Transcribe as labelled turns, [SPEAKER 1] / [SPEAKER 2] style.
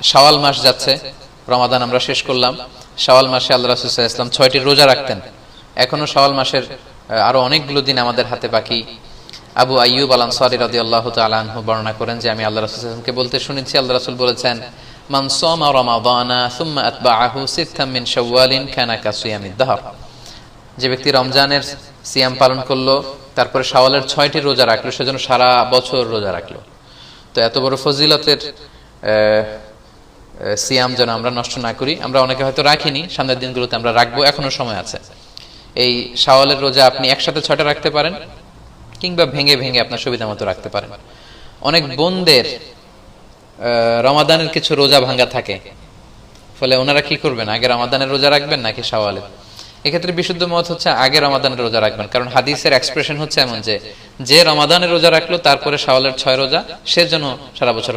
[SPEAKER 1] শাওয়াল মাস যাচ্ছে, রমাদান আমরা শেষ করলাম। শাওয়াল মাসে আল্লাহ রাসূল সাল্লাল্লাহু আলাইহি ওয়াসাল্লাম 6টি রোজা রাখতেন। এখনো শাওয়াল মাসের আরো অনেকগুলো দিন আমাদের হাতে বাকি। আবু আইয়ুব আল আনসারী রাদিয়াল্লাহু তাআলা আনহু বর্ণনা করেন যে আমি আল্লাহ রাসূল সাল্লাল্লাহু আলাইহি ওয়াসাল্লামকে বলতে শুনেছি, আল্লাহ রাসূল বলেছেন, মান সামা রমাদানা সুম্মা আতবাআহু সিত্তাম মিন শাওয়ালিন কানা কাসিয়ামিদ দাহর। যে ব্যক্তি রমজানের সিয়াম পালন করলো, তারপরে শাওয়ালের 6টি রোজা রাখলো, সেজন্য সারা বছর রোজা রাখলো। তো এত বড় ফজিলতের সিয়াম যেন আমরা নষ্ট না করি। আমরা অনেকে হয়তো রাখিনি, সামনের দিনগুলোতে আমরা রাখবো, এখনো সময় আছে। এই শাওয়ালের রোজা আপনি একসাথে 6টা রাখতে পারেন, কিংবা ভেঙে ভেঙে আপনার সুবিধা মতো রাখতে পারেন। অনেক বোনদের রমাদানের কিছু রোজা ভাঙ্গা থাকে, ফলে ওনারা কি করবেন, আগে রমাদানের রোজা রাখবেন নাকি শাওয়ালের? এক্ষেত্রে বিশুদ্ধ মত হচ্ছে আগে রমাদানের রোজা রাখবেন, কারণ হাদিসের এক্সপ্রেশন হচ্ছে এমন যে রমাদানের রোজা রাখলো তারপরে শাওয়ালের 6 রোজা, সে যেন সারা বছর